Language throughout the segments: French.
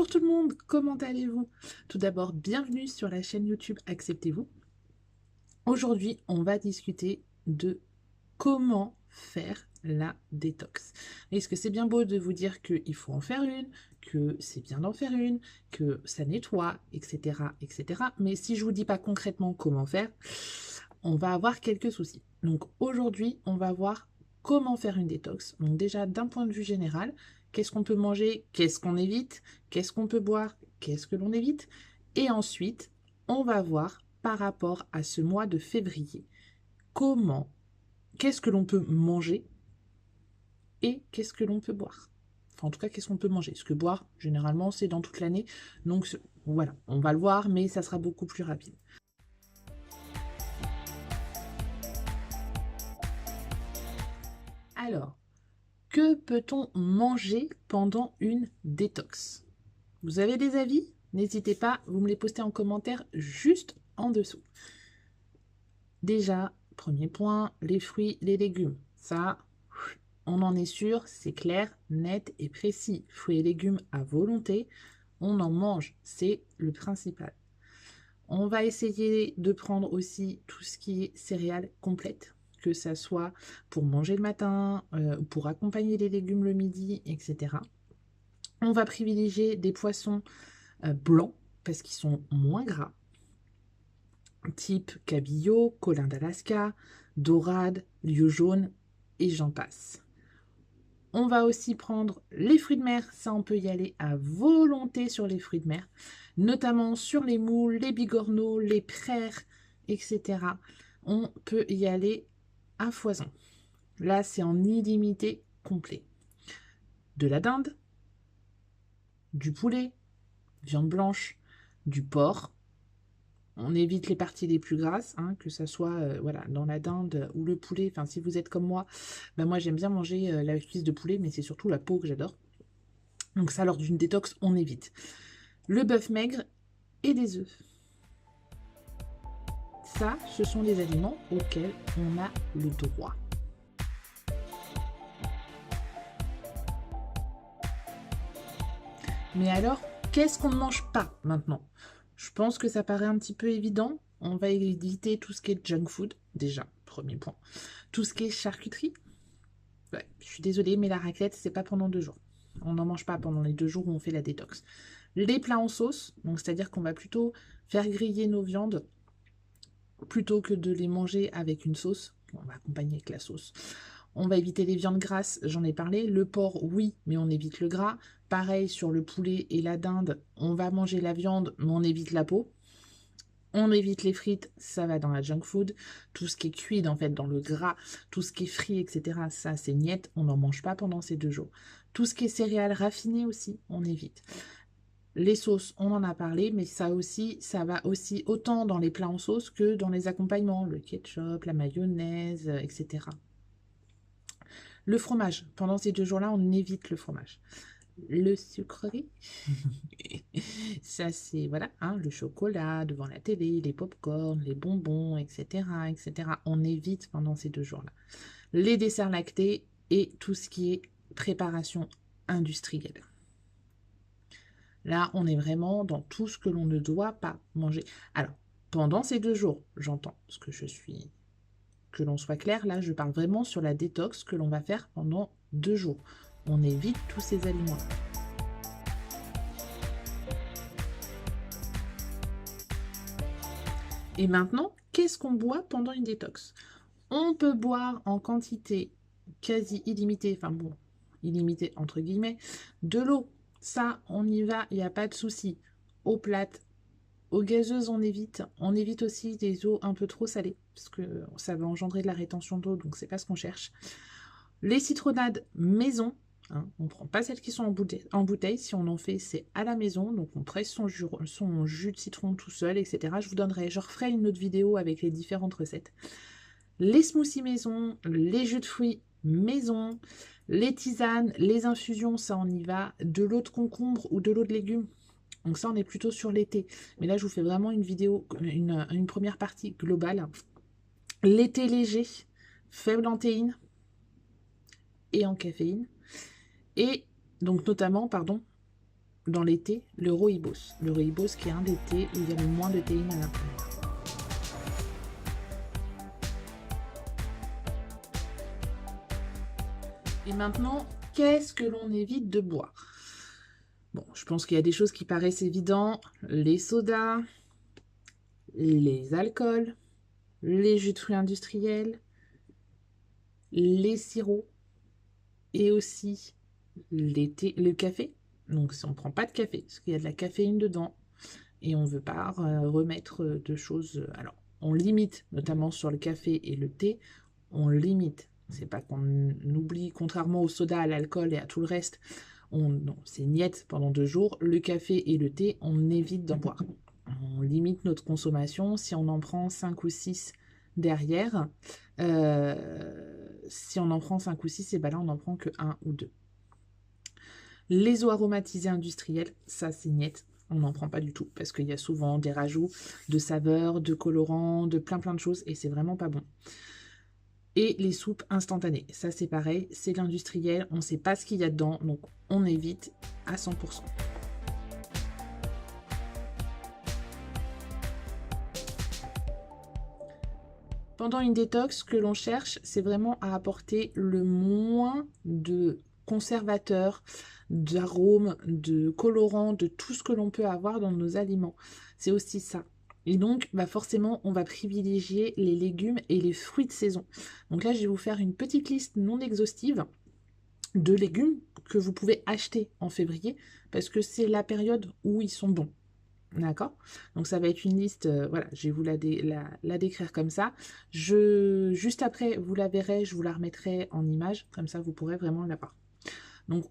Bonjour tout le monde, comment allez-vous? Tout d'abord, bienvenue sur la chaîne YouTube Acceptez-vous. Aujourd'hui, on va discuter de comment faire la détox. Est-ce que c'est bien beau de vous dire qu'il faut en faire une, que c'est bien d'en faire une, que ça nettoie, etc., etc. Mais si je vous dis pas concrètement comment faire, on va avoir quelques soucis. Donc aujourd'hui, on va voir comment faire une détox. Donc déjà, d'un point de vue général, qu'est-ce qu'on peut manger, qu'est-ce qu'on évite, qu'est-ce qu'on peut boire, qu'est-ce que l'on évite. Et ensuite, on va voir par rapport à ce mois de février, comment, qu'est-ce que l'on peut manger et qu'est-ce que l'on peut boire. Enfin, en tout cas, qu'est-ce qu'on peut manger. Parce que boire, généralement, c'est dans toute l'année. Donc voilà, on va le voir, mais ça sera beaucoup plus rapide. Alors, que peut-on manger pendant une détox? Vous avez des avis? N'hésitez pas, vous me les postez en commentaire juste en dessous. Déjà, premier point, les fruits, les légumes. Ça, on en est sûr, c'est clair, net et précis. Fruits et légumes à volonté, on en mange, c'est le principal. On va essayer de prendre aussi tout ce qui est céréales complètes, que ça soit pour manger le matin, pour accompagner les légumes le midi, etc. On va privilégier des poissons blancs parce qu'ils sont moins gras, type cabillaud, colin d'Alaska, dorade, lieu jaune et j'en passe. On va aussi prendre les fruits de mer, ça on peut y aller à volonté sur les fruits de mer, notamment sur les moules, les bigorneaux, les praires, etc. On peut y aller à foison. Là, c'est en illimité complet. De la dinde, du poulet, viande blanche, du porc. On évite les parties les plus grasses, hein, que ça soit voilà, dans la dinde ou le poulet. Enfin, si vous êtes comme moi, ben moi j'aime bien manger la cuisse de poulet, mais c'est surtout la peau que j'adore. Donc ça, lors d'une détox, on évite. Le bœuf maigre et des œufs. Ça, ce sont les aliments auxquels on a le droit. Mais alors, qu'est-ce qu'on ne mange pas maintenant? Je pense que ça paraît un petit peu évident. On va éviter tout ce qui est junk food, déjà, premier point. Tout ce qui est charcuterie. Ouais, je suis désolée, mais la raclette, c'est pas pendant 2 jours. On n'en mange pas pendant les 2 jours où on fait la détox. Les plats en sauce, donc c'est-à-dire qu'on va plutôt faire griller nos viandes plutôt que de les manger avec une sauce. On va accompagner avec la sauce. On va éviter les viandes grasses, j'en ai parlé. Le porc, oui, mais on évite le gras. Pareil sur le poulet et la dinde, on va manger la viande, mais on évite la peau. On évite les frites, ça va dans la junk food. Tout ce qui est cuit, en fait, dans le gras, tout ce qui est frit, etc., ça, c'est niet. On n'en mange pas pendant ces 2 jours. Tout ce qui est céréales raffinées aussi, on évite. Les sauces, on en a parlé, mais ça aussi, ça va aussi autant dans les plats en sauce que dans les accompagnements, le ketchup, la mayonnaise, etc. Le fromage, pendant ces 2 jours-là, on évite le fromage. Le sucrerie, ça c'est, voilà, hein, le chocolat devant la télé, les pop-corn, les bonbons, etc., etc. On évite pendant ces 2 jours-là. Les desserts lactés et tout ce qui est préparation industrielle. Là, on est vraiment dans tout ce que l'on ne doit pas manger. Alors, pendant ces 2 jours, j'entends, parce que je suis... Que l'on soit clair, là, je parle vraiment sur la détox que l'on va faire pendant 2 jours. On évite tous ces aliments. Et maintenant, qu'est-ce qu'on boit pendant une détox? On peut boire en quantité quasi illimitée, enfin bon, illimitée entre guillemets, de l'eau. Ça, on y va, il n'y a pas de souci. Eau plate, eau gazeuse, on évite. On évite aussi des eaux un peu trop salées, parce que ça va engendrer de la rétention d'eau, donc c'est pas ce qu'on cherche. Les citronnades maison, hein, on ne prend pas celles qui sont en bouteille. Si on en fait, c'est à la maison. Donc on presse son jus de citron tout seul, etc. Je referai une autre vidéo avec les différentes recettes. Les smoothies maison, les jus de fruits maison, les tisanes, les infusions, ça on y va. De l'eau de concombre ou de l'eau de légumes. Donc ça, on est plutôt sur l'été. Mais là, je vous fais vraiment une vidéo, une première partie globale. L'été léger, faible en théine et en caféine. Et donc notamment, pardon, dans les thés, le rooibos. Le rooibos qui est un des thés où il y a le moins de théine à l'intérieur. Et maintenant, qu'est-ce que l'on évite de boire? Bon, je pense qu'il y a des choses qui paraissent évidentes. Les sodas, les alcools, les jus de fruits industriels, les sirops et aussi le café. Donc si on ne prend pas de café, parce qu'il y a de la caféine dedans et on ne veut pas remettre de choses. Alors, on limite, notamment sur le café et le thé, on limite. C'est pas qu'on oublie, contrairement au soda, à l'alcool et à tout le reste, non, c'est niet pendant 2 jours. Le café et le thé, on évite d'en boire. On limite notre consommation. Si on en prend 5 ou 6 derrière, si on en prend 5 ou 6, et ben là, on n'en prend que 1 ou 2. Les eaux aromatisées industrielles, ça c'est niet. On n'en prend pas du tout parce qu'il y a souvent des rajouts de saveurs, de colorants, de plein de choses et c'est vraiment pas bon. Et les soupes instantanées, ça c'est pareil, c'est l'industriel, on ne sait pas ce qu'il y a dedans, donc on évite à 100%. Pendant une détox, ce que l'on cherche, c'est vraiment à apporter le moins de conservateurs, d'arômes, de colorants, de tout ce que l'on peut avoir dans nos aliments. C'est aussi ça. Et donc, forcément, on va privilégier les légumes et les fruits de saison. Donc là, je vais vous faire une petite liste non exhaustive de légumes que vous pouvez acheter en février parce que c'est la période où ils sont bons. D'accord? Donc ça va être une liste, voilà, je vais vous la décrire comme ça. Juste après, vous la verrez, je vous la remettrai en image, comme ça vous pourrez vraiment la voir. Donc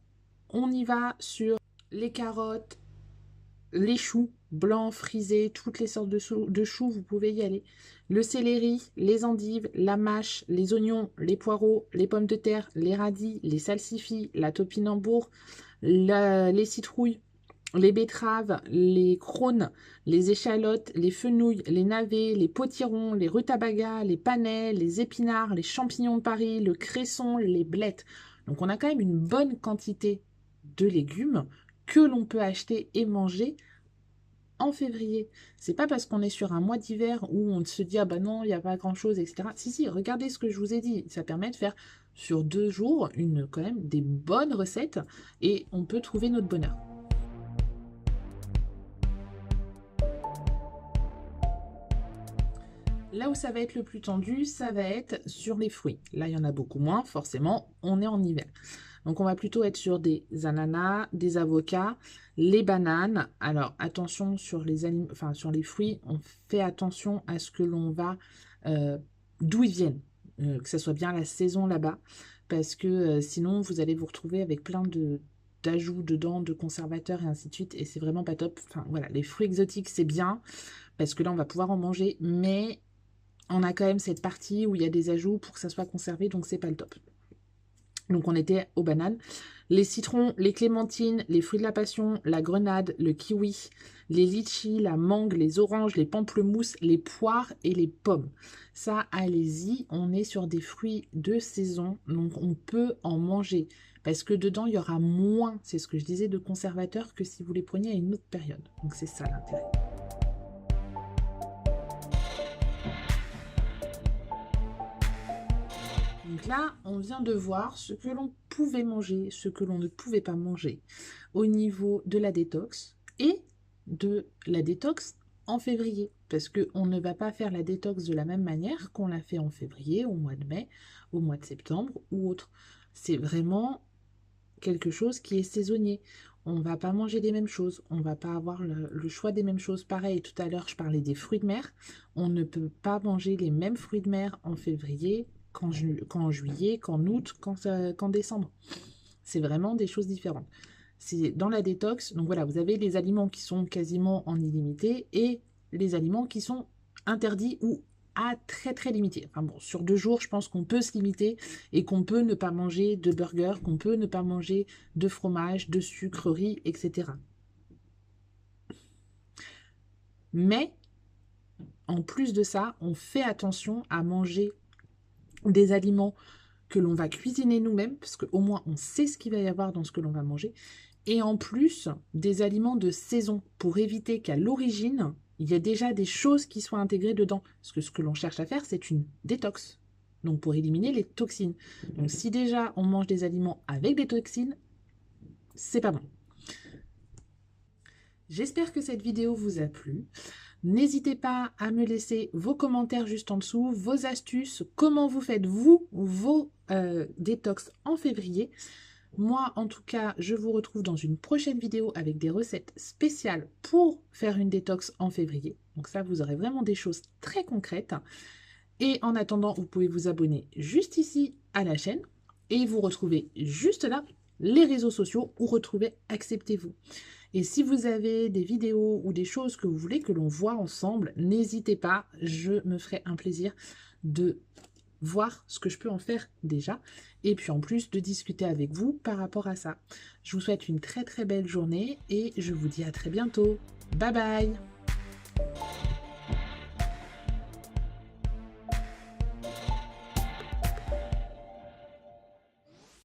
on y va sur les carottes, les choux blancs, frisés, toutes les sortes de choux, vous pouvez y aller. Le céleri, les endives, la mâche, les oignons, les poireaux, les pommes de terre, les radis, les salsifis, la topinambour, les citrouilles, les betteraves, les crônes, les échalotes, les fenouilles, les navets, les potirons, les rutabagas, les panais, les épinards, les champignons de Paris, le cresson, les blettes. Donc on a quand même une bonne quantité de légumes que l'on peut acheter et manger en février. C'est pas parce qu'on est sur un mois d'hiver où on se dit ah bah non, il n'y a pas grand chose, etc. Si, regardez ce que je vous ai dit. Ça permet de faire sur 2 jours quand même des bonnes recettes et on peut trouver notre bonheur. Là où ça va être le plus tendu, ça va être sur les fruits. Là, il y en a beaucoup moins, forcément, on est en hiver. Donc, on va plutôt être sur des ananas, des avocats, les bananes. Alors, attention sur sur les fruits, on fait attention à ce que l'on va, d'où ils viennent, que ce soit bien la saison là-bas, parce que sinon, vous allez vous retrouver avec plein d'ajouts dedans, de conservateurs et ainsi de suite, et c'est vraiment pas top. Enfin, voilà, les fruits exotiques, c'est bien, parce que là, on va pouvoir en manger, mais on a quand même cette partie où il y a des ajouts pour que ça soit conservé, donc c'est pas le top. Donc on était aux bananes. Les citrons, les clémentines, les fruits de la passion, la grenade, le kiwi, les litchis, la mangue, les oranges, les pamplemousses, les poires et les pommes. Ça, allez-y, on est sur des fruits de saison, donc on peut en manger. Parce que dedans, il y aura moins, c'est ce que je disais, de conservateurs que si vous les preniez à une autre période. Donc c'est ça l'intérêt. Donc là, on vient de voir ce que l'on pouvait manger, ce que l'on ne pouvait pas manger au niveau de la détox et de la détox en février. Parce qu'on ne va pas faire la détox de la même manière qu'on l'a fait en février, au mois de mai, au mois de septembre ou autre. C'est vraiment quelque chose qui est saisonnier. On ne va pas manger les mêmes choses, on ne va pas avoir le choix des mêmes choses. Pareil, tout à l'heure, je parlais des fruits de mer. On ne peut pas manger les mêmes fruits de mer en février qu'en juillet, qu'en août, qu'en décembre. C'est vraiment des choses différentes. C'est dans la détox, donc voilà, vous avez les aliments qui sont quasiment en illimité et les aliments qui sont interdits ou à très limité. Enfin bon, sur 2 jours, je pense qu'on peut se limiter et qu'on peut ne pas manger de burger, qu'on peut ne pas manger de fromage, de sucreries, etc. Mais en plus de ça, on fait attention à manger des aliments que l'on va cuisiner nous-mêmes, parce qu'au moins on sait ce qu'il va y avoir dans ce que l'on va manger, et en plus des aliments de saison pour éviter qu'à l'origine, il y ait déjà des choses qui soient intégrées dedans. Parce que ce que l'on cherche à faire, c'est une détox. Donc pour éliminer les toxines. Donc si déjà on mange des aliments avec des toxines, c'est pas bon. J'espère que cette vidéo vous a plu. N'hésitez pas à me laisser vos commentaires juste en dessous, vos astuces, comment vous faites vous vos détox en février. Moi, en tout cas, je vous retrouve dans une prochaine vidéo avec des recettes spéciales pour faire une détox en février. Donc ça, vous aurez vraiment des choses très concrètes. Et en attendant, vous pouvez vous abonner juste ici à la chaîne et vous retrouvez juste là les réseaux sociaux où retrouver Acceptez-vous. Et si vous avez des vidéos ou des choses que vous voulez que l'on voit ensemble, n'hésitez pas, je me ferai un plaisir de voir ce que je peux en faire déjà, et puis en plus de discuter avec vous par rapport à ça. Je vous souhaite une très très belle journée et je vous dis à très bientôt. Bye bye!